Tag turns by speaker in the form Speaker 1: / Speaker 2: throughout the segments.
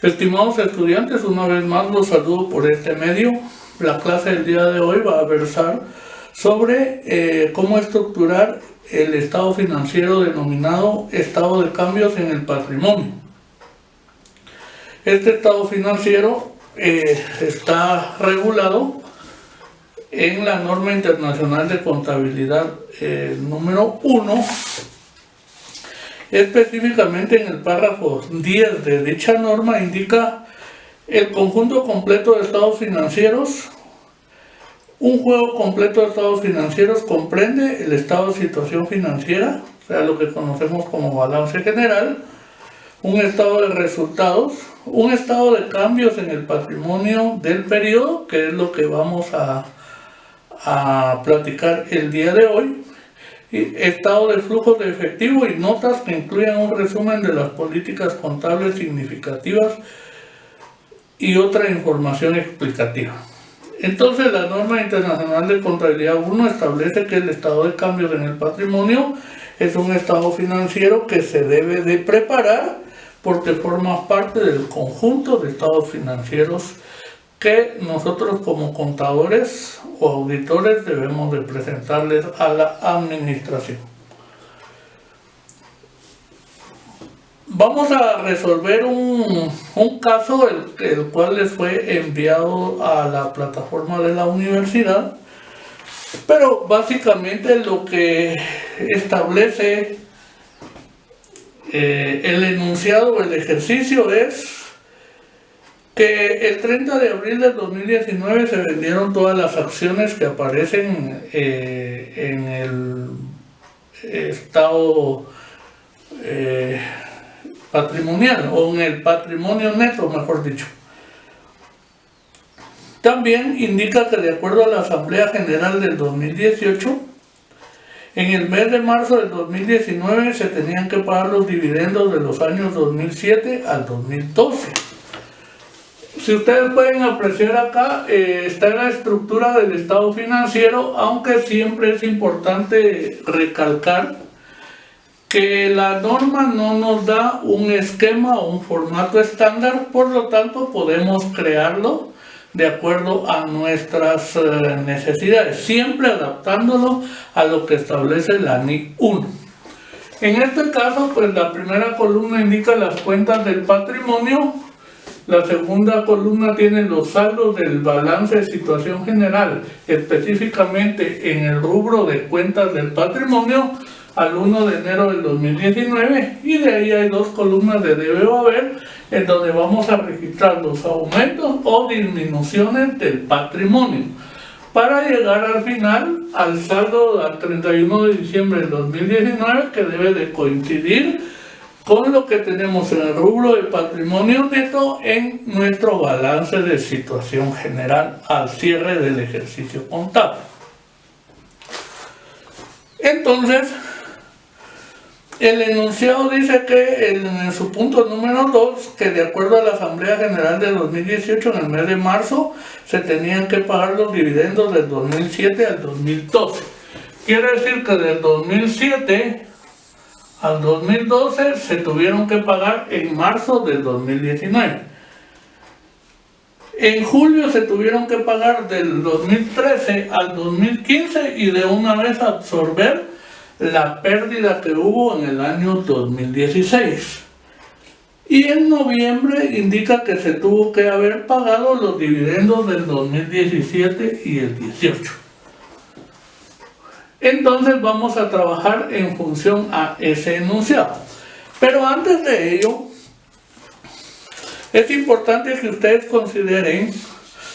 Speaker 1: Estimados estudiantes, una vez más los saludo por este medio. La clase del día de hoy va a versar sobre cómo estructurar el estado financiero denominado estado de cambios en el patrimonio. Este estado financiero está regulado en la norma internacional de contabilidad número 1, específicamente en el párrafo 10 de dicha norma indica el conjunto completo de estados financieros. Un juego completo de estados financieros comprende el estado de situación financiera, o sea, lo que conocemos como balance general, un estado de resultados, un estado de cambios en el patrimonio del periodo, que es lo que vamos a platicar el día de hoy, y estado de flujos de efectivo y notas que incluyan un resumen de las políticas contables significativas y otra información explicativa. Entonces, la norma internacional de contabilidad 1 establece que el estado de cambios en el patrimonio es un estado financiero que se debe de preparar porque forma parte del conjunto de estados financieros que nosotros como contadores o auditores debemos de presentarles a la administración. Vamos a resolver un caso el cual les fue enviado a la plataforma de la universidad, pero básicamente lo que establece el enunciado o el ejercicio es que el 30 de abril del 2019 se vendieron todas las acciones que aparecen en el estado patrimonial o en el patrimonio neto, mejor dicho. También indica que de acuerdo a la Asamblea General del 2018, en el mes de marzo del 2019 se tenían que pagar los dividendos de los años 2007 al 2012. Si ustedes pueden apreciar acá, está en la estructura del estado financiero, aunque siempre es importante recalcar que la norma no nos da un esquema o un formato estándar, por lo tanto podemos crearlo de acuerdo a nuestras necesidades, siempre adaptándolo a lo que establece la NIC 1. En este caso, pues la primera columna indica las cuentas del patrimonio. La segunda columna tiene los saldos del balance de situación general, específicamente en el rubro de cuentas del patrimonio al 1 de enero del 2019, y de ahí hay dos columnas de debe o haber, en donde vamos a registrar los aumentos o disminuciones del patrimonio, para llegar al final al saldo al 31 de diciembre del 2019, que debe de coincidir con lo que tenemos en el rubro de patrimonio neto en nuestro balance de situación general al cierre del ejercicio contable. Entonces, el enunciado dice que en su punto número 2, que de acuerdo a la Asamblea General de 2018, en el mes de marzo, se tenían que pagar los dividendos del 2007 al 2012. Quiere decir que del 2007 al 2012 se tuvieron que pagar en marzo del 2019. En julio se tuvieron que pagar del 2013 al 2015 y de una vez absorber la pérdida que hubo en el año 2016. Y en noviembre indica que se tuvo que haber pagado los dividendos del 2017 y el 18. Entonces vamos a trabajar en función a ese enunciado. Pero antes de ello, es importante que ustedes consideren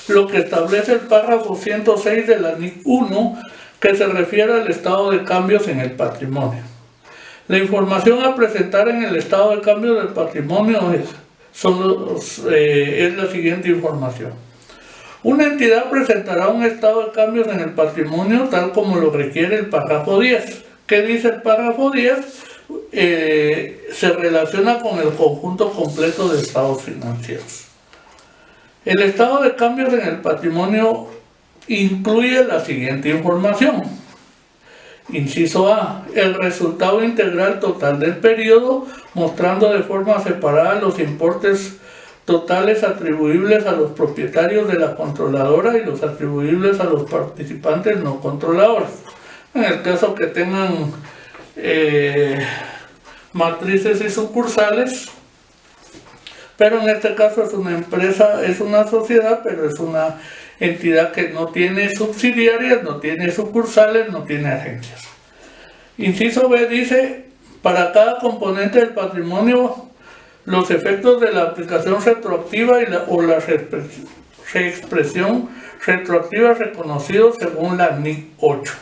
Speaker 1: lo que establece el párrafo 106 de la NIC 1, que se refiere al estado de cambios en el patrimonio. La información a presentar en el estado de cambios del patrimonio es la siguiente información. Una entidad presentará un estado de cambios en el patrimonio tal como lo requiere el párrafo 10. ¿Qué dice el párrafo 10? Se relaciona con el conjunto completo de estados financieros. El estado de cambios en el patrimonio incluye la siguiente información. Inciso A, el resultado integral total del periodo, mostrando de forma separada los importes totales atribuibles a los propietarios de la controladora y los atribuibles a los participantes no controladores. En el caso que tengan matrices y sucursales, pero en este caso es una empresa, es una sociedad, pero es una entidad que no tiene subsidiarias, no tiene sucursales, no tiene agencias. Inciso B dice, para cada componente del patrimonio, los efectos de la aplicación retroactiva o la reexpresión retroactiva reconocidos según la NIC 8.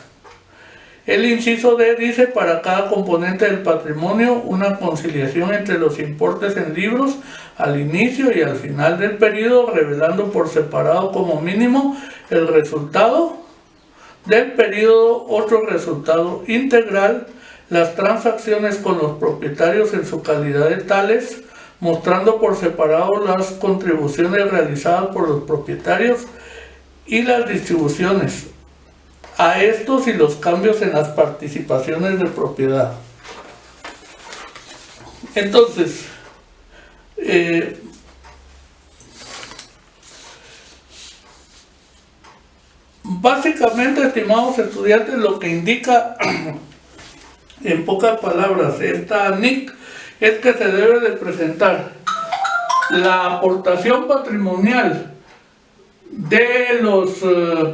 Speaker 1: El inciso D dice, para cada componente del patrimonio, una conciliación entre los importes en libros al inicio y al final del periodo, revelando por separado como mínimo el resultado del periodo, otro resultado integral, las transacciones con los propietarios en su calidad de tales, mostrando por separado las contribuciones realizadas por los propietarios y las distribuciones a estos y los cambios en las participaciones de propiedad. Entonces, básicamente, estimados estudiantes, lo que indica en pocas palabras esta NIC es que se debe de presentar la aportación patrimonial de los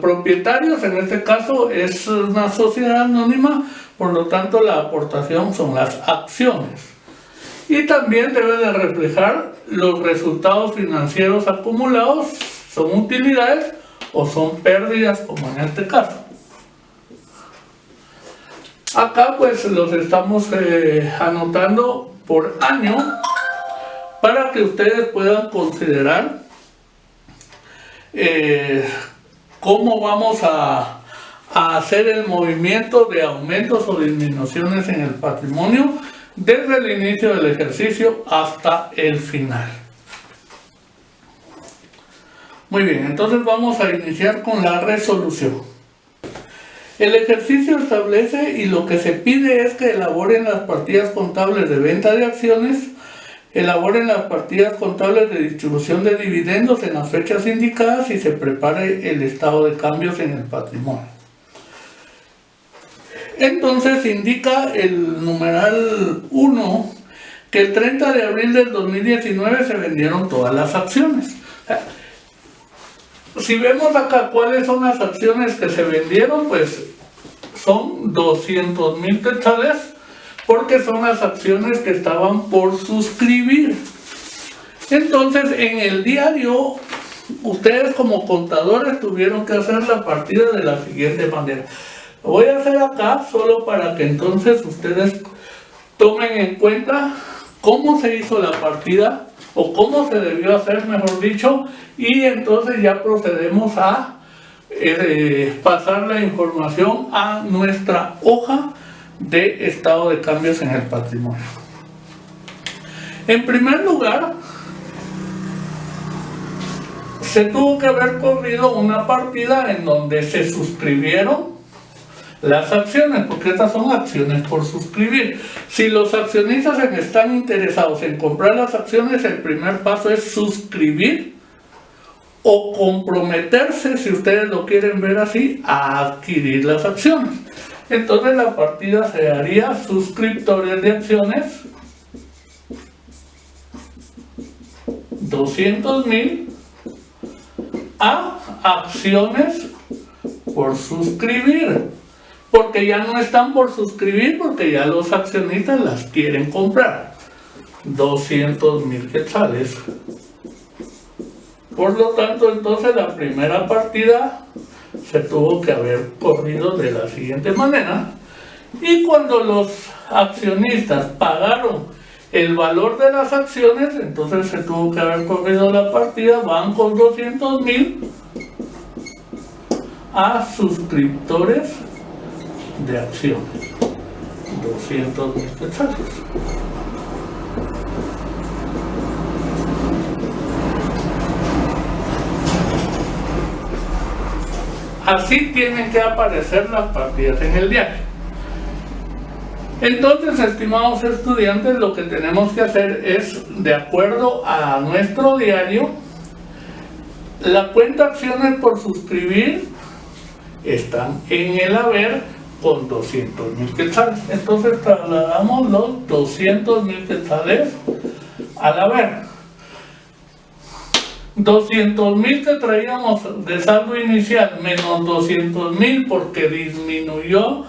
Speaker 1: propietarios, en este caso es una sociedad anónima, por lo tanto la aportación son las acciones. Y también debe de reflejar los resultados financieros acumulados, son utilidades o son pérdidas, como en este caso. Acá pues los estamos anotando por año para que ustedes puedan considerar cómo vamos a hacer el movimiento de aumentos o disminuciones en el patrimonio desde el inicio del ejercicio hasta el final. Muy bien, entonces vamos a iniciar con la resolución. El ejercicio establece y lo que se pide es que elaboren las partidas contables de venta de acciones, elaboren las partidas contables de distribución de dividendos en las fechas indicadas y se prepare el estado de cambios en el patrimonio. Entonces indica el numeral 1 que el 30 de abril del 2019 se vendieron todas las acciones. Si vemos acá cuáles son las acciones que se vendieron, pues son 200,000 quetzales, porque son las acciones que estaban por suscribir. Entonces, en el diario, ustedes como contadores tuvieron que hacer la partida de la siguiente manera. Lo voy a hacer acá solo para que entonces ustedes tomen en cuenta cómo se hizo la partida, o cómo se debió hacer, mejor dicho, y entonces ya procedemos a pasar la información a nuestra hoja de estado de cambios en el patrimonio. En primer lugar, se tuvo que haber corrido una partida en donde se suscribieron las acciones, porque estas son acciones por suscribir. Si los accionistas están interesados en comprar las acciones, el primer paso es suscribir o comprometerse, si ustedes lo quieren ver así, a adquirir las acciones. Entonces la partida se haría suscriptores de acciones, 200,000 a acciones por suscribir, porque ya no están por suscribir, porque ya los accionistas las quieren comprar, 200,000 quetzales. Por lo tanto, entonces la primera partida se tuvo que haber corrido de la siguiente manera, y cuando los accionistas pagaron el valor de las acciones, entonces se tuvo que haber corrido la partida, van con 200,000 a suscriptores de acciones, 200,000 quetzales. Así tienen que aparecer las partidas en el diario. Entonces, estimados estudiantes, lo que tenemos que hacer es, de acuerdo a nuestro diario, la cuenta acciones por suscribir están en el haber con 200,000 quetzales. Entonces trasladamos los 200,000 quetzales al haber. 200,000 que traíamos de saldo inicial menos 200,000 porque disminuyó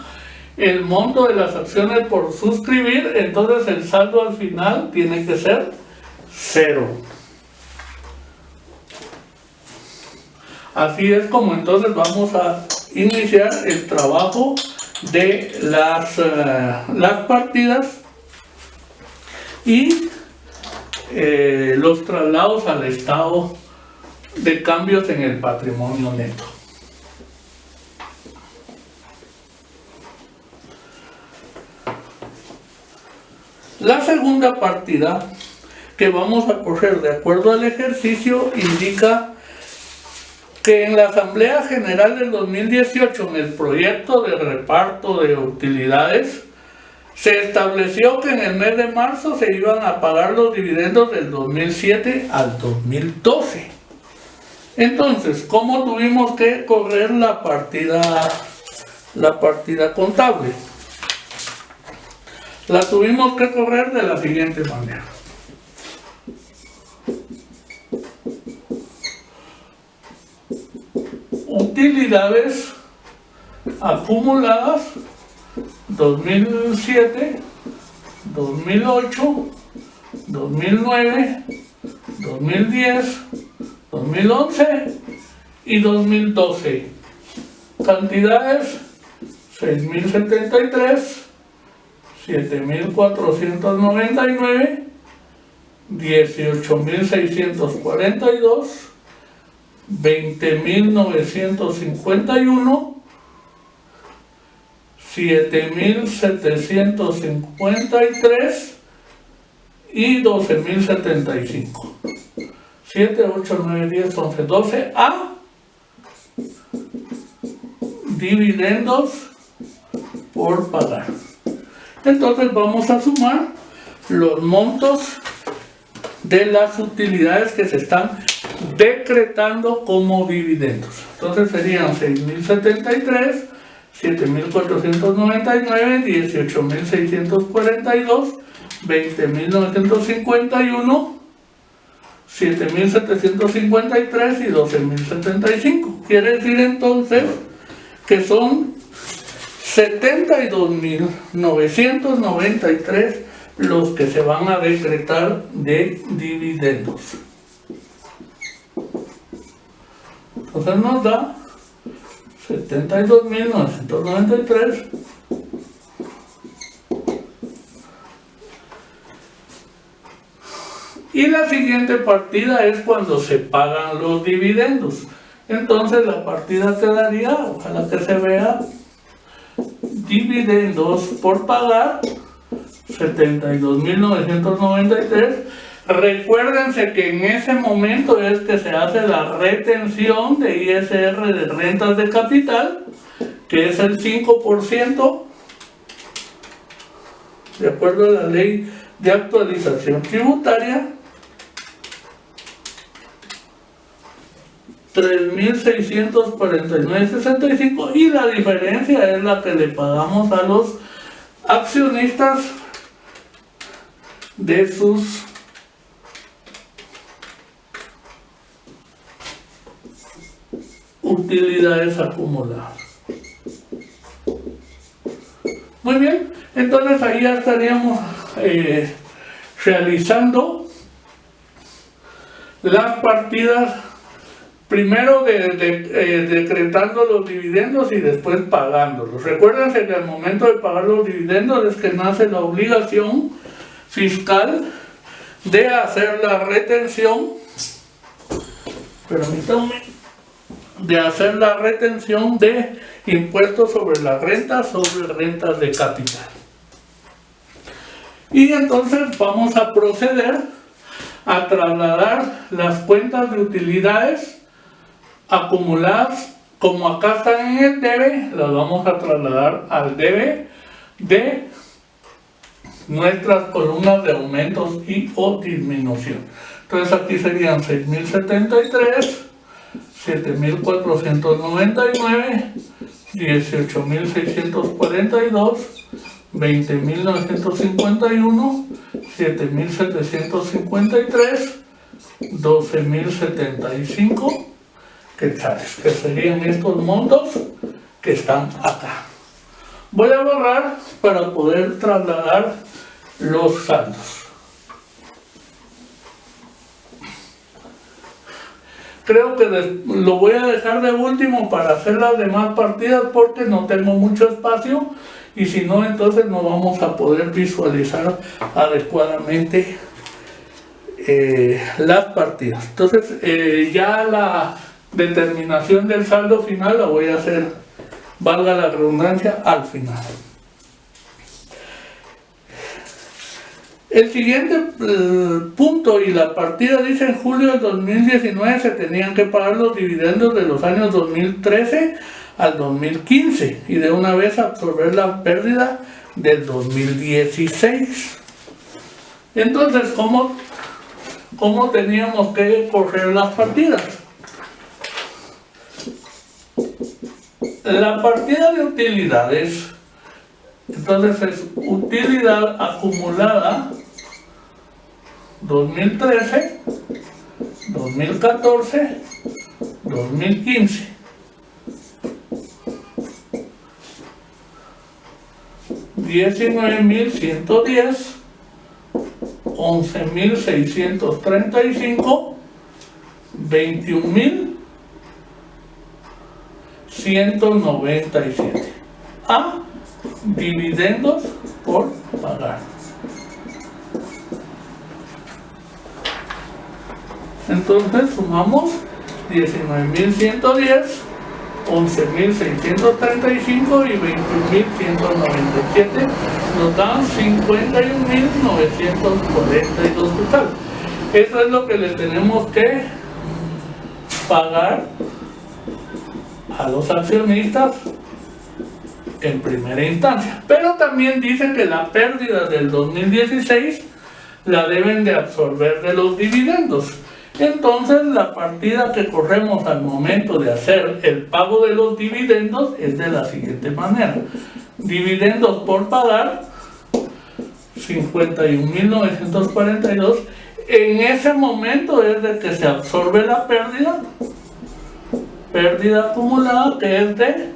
Speaker 1: el monto de las acciones por suscribir, entonces el saldo al final tiene que ser 0. Así es como entonces vamos a iniciar el trabajo de las partidas y los traslados al estado de cambios en el patrimonio neto. La segunda partida que vamos a coger de acuerdo al ejercicio indica que en la Asamblea General del 2018, en el proyecto de reparto de utilidades, se estableció que en el mes de marzo se iban a pagar los dividendos del 2007 al 2012. Entonces, ¿cómo tuvimos que correr la partida contable? La tuvimos que correr de la siguiente manera. Utilidades acumuladas 2007, 2008, 2009, 2010, 2011 y 2012. Cantidades 6,073, 7,499, 18,642, 20,951, 7,753 y 12,075. 7, 8, 9, 10, 11, 12 a dividendos por pagar. Entonces vamos a sumar los montos de las utilidades que se están decretando como dividendos. Entonces serían 6,073, 7,499, 18,642, 20,951, 7,753 y 12,075. Quiere decir entonces que son 72,993 los que se van a decretar de dividendos. Entonces nos da 72,993 y la siguiente partida es cuando se pagan los dividendos. Entonces la partida quedaría, ojalá que se vea, dividendos por pagar 72,993. Recuérdense que en ese momento es que se hace la retención de ISR de rentas de capital, que es el 5%, de acuerdo a la ley de actualización tributaria, 3,649,65, y la diferencia es la que le pagamos a los accionistas de sus utilidades acumuladas. Muy bien, entonces ahí ya estaríamos realizando las partidas, primero decretando los dividendos y después pagándolos. Recuérdense que al momento de pagar los dividendos es que nace la obligación fiscal de hacer la retención, permítanme, de hacer la retención de impuestos sobre las rentas, sobre rentas de capital. Y entonces vamos a proceder a trasladar las cuentas de utilidades acumuladas, como acá están en el debe, las vamos a trasladar al debe de nuestras columnas de aumentos y o disminución. Entonces aquí serían 6.073, 7.499, 18.642, 20.951, 7.753, 12.075 quetzales, que serían estos montos que están acá. Voy a borrar para poder trasladar los saldos. Creo que lo voy a dejar de último para hacer las demás partidas porque no tengo mucho espacio y si no, entonces no vamos a poder visualizar adecuadamente las partidas. Entonces ya la determinación del saldo final la voy a hacer, valga la redundancia, al final. El siguiente punto y la partida dice: en julio del 2019 se tenían que pagar los dividendos de los años 2013 al 2015 y de una vez absorber la pérdida del 2016. Entonces, ¿cómo teníamos que correr las partidas? La partida de utilidades, entonces es utilidad acumulada 2013, 2014, 2015. 19.110, 11.635, 21.197. A dividendos por pagar. Entonces sumamos 19.110, 11.635 y 21.197, nos dan 51.942 total. Eso es lo que le tenemos que pagar a los accionistas en primera instancia. Pero también dice que la pérdida del 2016 la deben de absorber de los dividendos. Entonces la partida que corremos al momento de hacer el pago de los dividendos es de la siguiente manera: dividendos por pagar 51.942. En ese momento es de que se absorbe la pérdida acumulada, que es de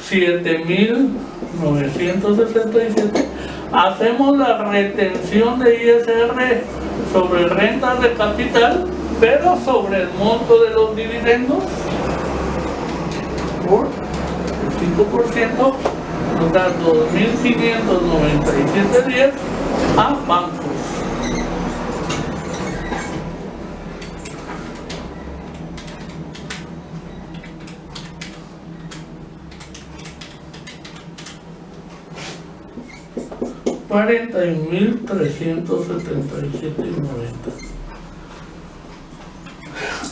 Speaker 1: 7.967. Hacemos la retención de ISR sobre rentas de capital, pero sobre el monto de los dividendos por el 5%, nos da 2.597.10 a bancos. $41.377.90.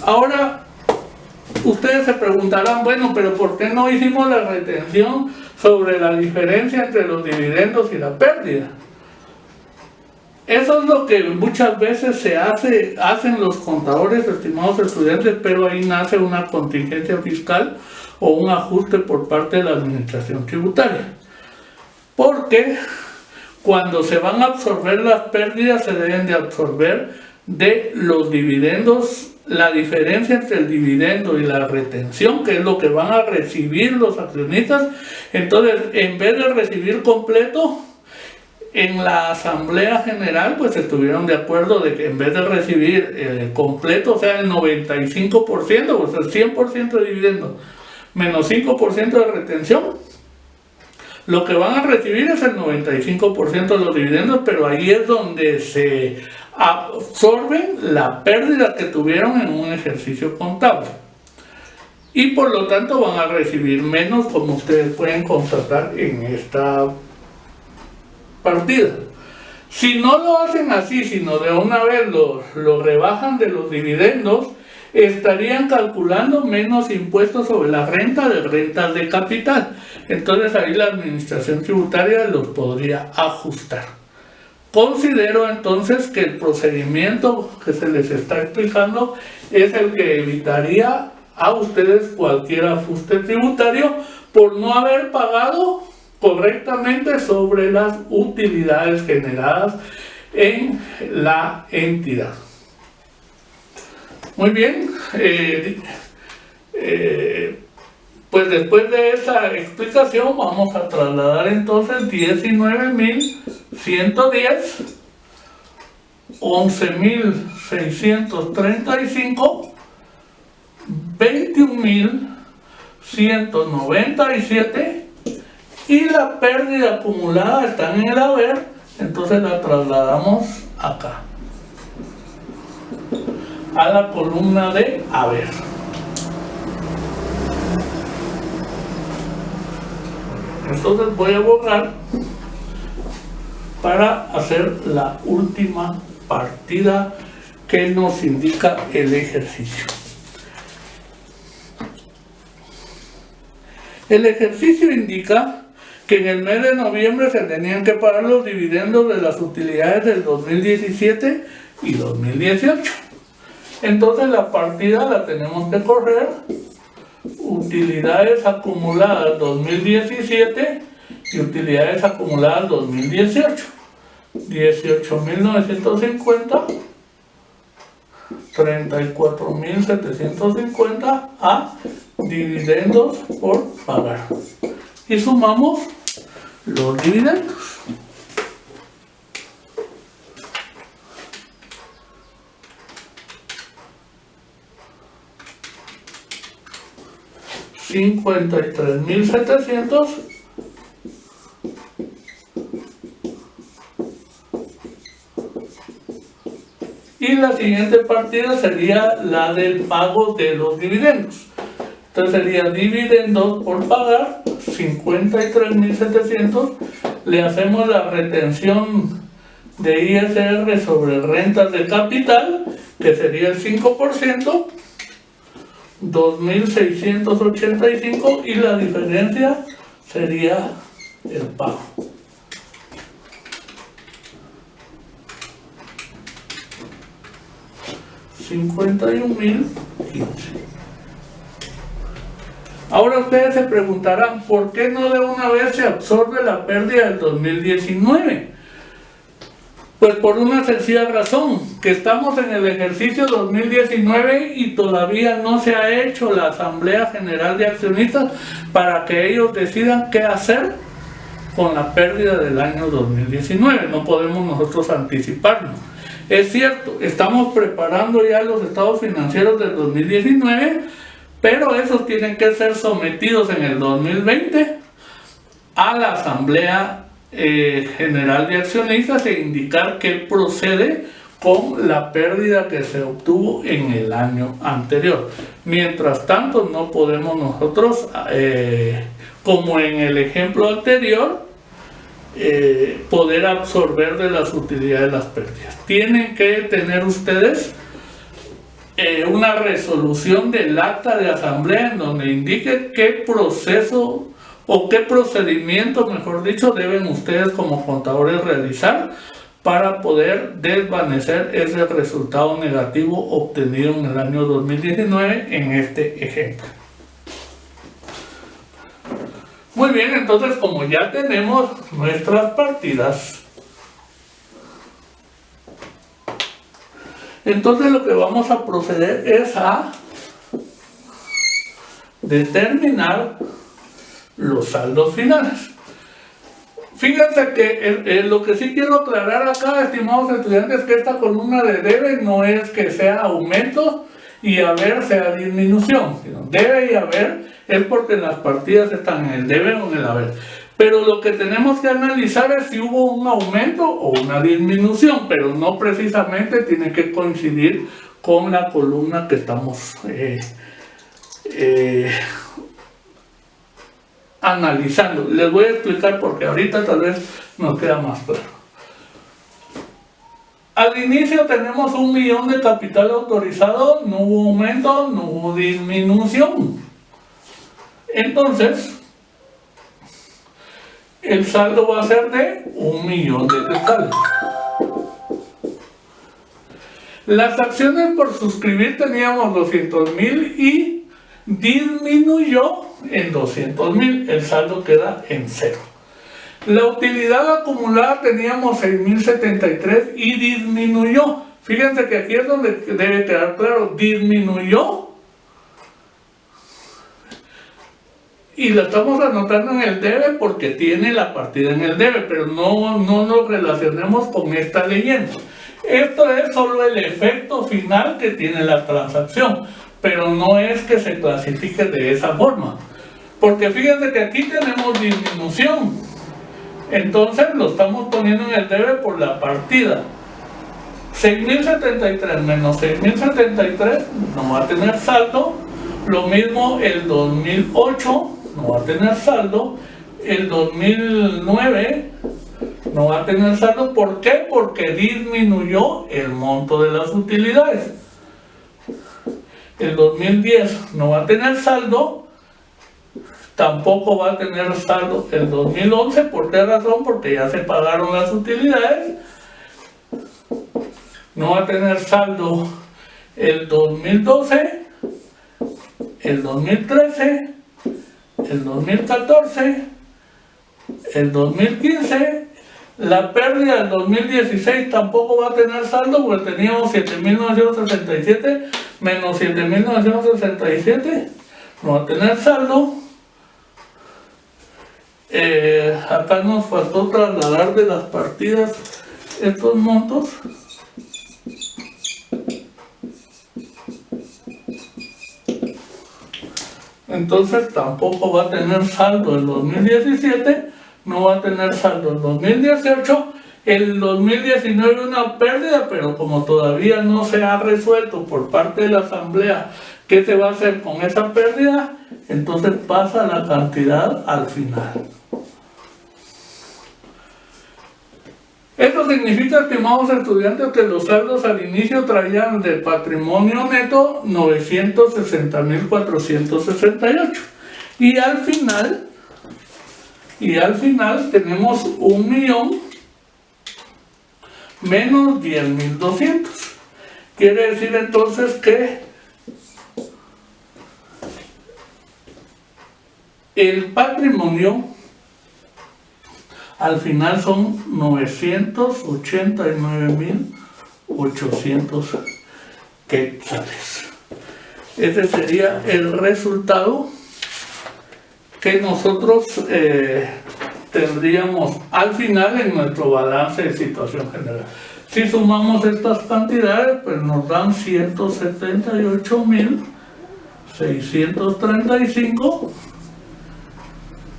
Speaker 1: Ahora ustedes se preguntarán, bueno, pero ¿por qué no hicimos la retención sobre la diferencia entre los dividendos y la pérdida? Eso es lo que muchas veces hacen los contadores, estimados estudiantes, pero ahí nace una contingencia fiscal o un ajuste por parte de la administración tributaria. Porque cuando se van a absorber las pérdidas, se deben de absorber de los dividendos, la diferencia entre el dividendo y la retención, que es lo que van a recibir los accionistas. Entonces, en vez de recibir completo, en la asamblea general pues estuvieron de acuerdo de que en vez de recibir completo, o sea el 95%, o sea el 100% de dividendo menos 5% de retención, lo que van a recibir es el 95% de los dividendos, pero ahí es donde se absorben la pérdida que tuvieron en un ejercicio contable. Y por lo tanto van a recibir menos, como ustedes pueden constatar en esta partida. Si no lo hacen así, sino de una vez lo rebajan de los dividendos, estarían calculando menos impuestos sobre la renta de rentas de capital. Entonces ahí la administración tributaria los podría ajustar. considero entonces que el procedimiento que se les está explicando es el que evitaría a ustedes cualquier ajuste tributario por no haber pagado correctamente sobre las utilidades generadas en la entidad. Muy bien, pues después de esa explicación vamos a trasladar entonces 19.110, 11.635, 21.197 y la pérdida acumulada está en el haber, entonces la trasladamos acá a la columna de haber. Entonces voy a borrar para hacer la última partida que nos indica el ejercicio. El ejercicio indica que en el mes de noviembre se tenían que pagar los dividendos de las utilidades del 2017 y 2018. Entonces la partida la tenemos que correr. Utilidades acumuladas 2017 y utilidades acumuladas 2018. 18.950, 34.750 a dividendos por pagar. Y sumamos los dividendos. $53.700 y la siguiente partida sería la del pago de los dividendos. Entonces sería dividendos por pagar, 53.700, le hacemos la retención de ISR sobre rentas de capital, que sería el 5%, 2.685 y la diferencia sería el pago. $51.015. Ahora ustedes se preguntarán, ¿por qué no de una vez se absorbe la pérdida del 2019? Pues por una sencilla razón, que estamos en el ejercicio 2019 y todavía no se ha hecho la Asamblea General de Accionistas para que ellos decidan qué hacer con la pérdida del año 2019. No podemos nosotros anticiparnos. Es cierto, estamos preparando ya los estados financieros del 2019, pero esos tienen que ser sometidos en el 2020 a la Asamblea General de Accionistas e indicar qué procede con la pérdida que se obtuvo en el año anterior. Mientras tanto, no podemos nosotros, como en el ejemplo anterior, poder absorber de las utilidades las pérdidas. Tienen que tener ustedes una resolución del acta de asamblea en donde indique qué proceso o qué procedimiento, mejor dicho, deben ustedes como contadores realizar para poder desvanecer ese resultado negativo obtenido en el año 2019 en este ejemplo. Muy bien, entonces como ya tenemos nuestras partidas, entonces lo que vamos a proceder es a determinar los saldos finales. Fíjense que lo que sí quiero aclarar acá, estimados estudiantes, que esta columna de debe no es que sea aumento y haber sea disminución, sino debe y haber es porque las partidas están en el debe o en el haber. Pero lo que tenemos que analizar es si hubo un aumento o una disminución, pero no precisamente tiene que coincidir con la columna que estamos analizando. Les voy a explicar porque ahorita tal vez nos queda más claro. Al inicio tenemos 1 millón de capital autorizado, no hubo aumento, no hubo disminución. Entonces, el saldo va a ser de 1 millón de quetzales. Las acciones por suscribir teníamos 200,000 y disminuyó en 200,000, el saldo queda en 0. La utilidad acumulada teníamos 6,073 y disminuyó. Fíjense que aquí es donde debe quedar claro, disminuyó. Y lo estamos anotando en el debe porque tiene la partida en el debe, pero no nos relacionemos con esta leyenda. Esto es solo el efecto final que tiene la transacción, pero no es que se clasifique de esa forma. Porque fíjense que aquí tenemos disminución. Entonces lo estamos poniendo en el debe por la partida. 6,073 menos 6,073 no va a tener saldo. Lo mismo el 2008 no va a tener saldo. El 2009 no va a tener saldo. ¿Por qué? Porque disminuyó el monto de las utilidades. El 2010 no va a tener saldo. Tampoco va a tener saldo el 2011. ¿Por qué razón? Porque ya se pagaron las utilidades. No va a tener saldo el 2012, el 2013, el 2014, el 2015. La pérdida del 2016 tampoco va a tener saldo porque teníamos 7,967 menos 7,967. No va a tener saldo. Acá nos faltó trasladar de las partidas estos montos. Entonces tampoco va a tener saldo el 2017, no va a tener saldo el 2018, el 2019 una pérdida, pero como todavía no se ha resuelto por parte de la asamblea qué se va a hacer con esa pérdida, entonces pasa la cantidad al final. Esto significa, estimados estudiantes, que los saldos al inicio traían de patrimonio neto 960,468 y al final tenemos 1,000,000 menos 10,200. Quiere decir entonces que el patrimonio al final son 989,800 quetzales. Ese sería el resultado que nosotros tendríamos al final en nuestro balance de situación general. Si sumamos estas cantidades, pues nos dan 178,635,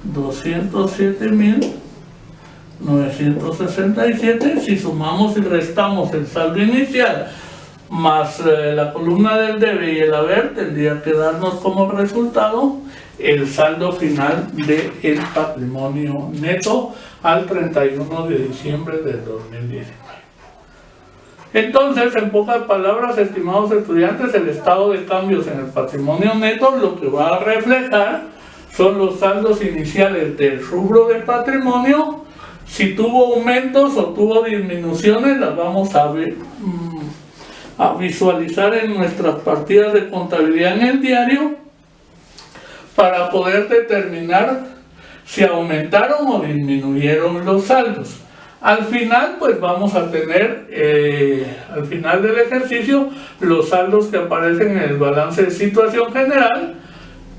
Speaker 1: 207,967. Si sumamos y restamos el saldo inicial más la columna del debe y el haber, tendría que darnos como resultado el saldo final del patrimonio neto al 31 de diciembre del 2019. Entonces, en pocas palabras, estimados estudiantes, el estado de cambios en el patrimonio neto lo que va a reflejar son los saldos iniciales del rubro de patrimonio. Si tuvo aumentos o tuvo disminuciones, las vamos a visualizar en nuestras partidas de contabilidad en el diario para poder determinar si aumentaron o disminuyeron los saldos. Al final, pues vamos a tener, al final del ejercicio, los saldos que aparecen en el balance de situación general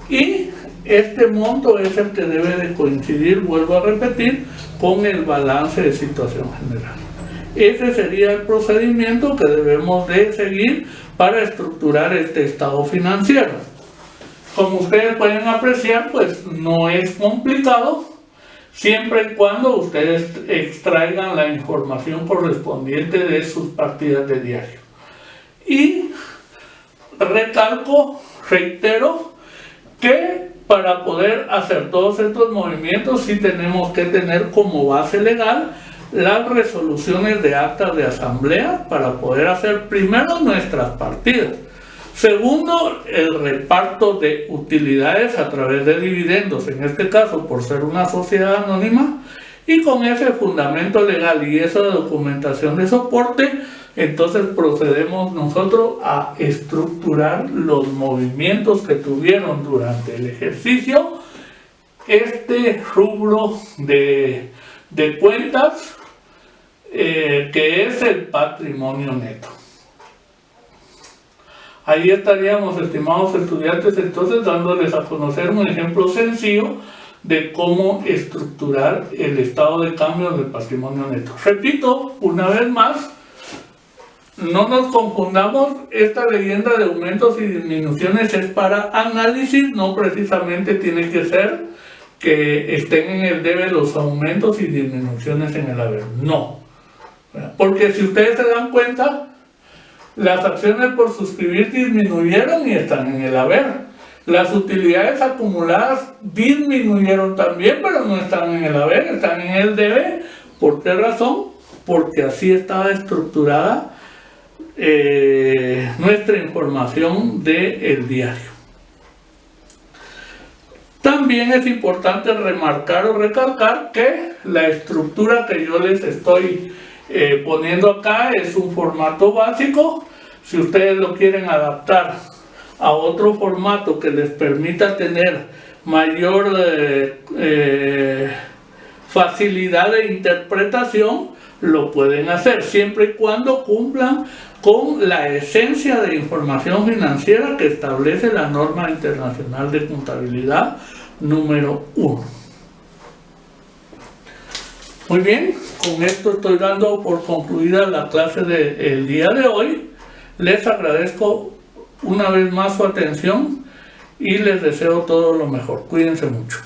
Speaker 1: y este monto es el que debe de coincidir, vuelvo a repetir, con el balance de situación general. Ese sería el procedimiento que debemos de seguir para estructurar este estado financiero. Como ustedes pueden apreciar, pues no es complicado, siempre y cuando ustedes extraigan la información correspondiente de sus partidas de diario. Y recalco, reitero, que para poder hacer todos estos movimientos sí tenemos que tener como base legal las resoluciones de actas de asamblea para poder hacer primero nuestras partidas. Segundo, el reparto de utilidades a través de dividendos, en este caso por ser una sociedad anónima. Y con ese fundamento legal y esa documentación de soporte, entonces procedemos nosotros a estructurar los movimientos que tuvieron durante el ejercicio este rubro de cuentas que es el patrimonio neto. Ahí estaríamos, estimados estudiantes, entonces dándoles a conocer un ejemplo sencillo de cómo estructurar el estado de cambio del patrimonio neto. Repito, una vez más, no nos confundamos, esta leyenda de aumentos y disminuciones es para análisis, no precisamente tiene que ser que estén en el debe los aumentos y disminuciones en el haber, no. Porque si ustedes se dan cuenta, las acciones por suscribir disminuyeron y están en el haber. Las utilidades acumuladas disminuyeron también, pero no están en el haber, están en el debe. ¿Por qué razón? Porque así estaba estructurada nuestra información del diario. También es importante remarcar o recalcar que la estructura que yo les estoy poniendo acá es un formato básico. Si ustedes lo quieren adaptar a otro formato que les permita tener mayor facilidad de interpretación, lo pueden hacer, siempre y cuando cumplan con la esencia de información financiera que establece la norma internacional de contabilidad número 1. Muy bien, con esto estoy dando por concluida la clase del día de hoy. Les agradezco una vez más su atención y les deseo todo lo mejor. Cuídense mucho.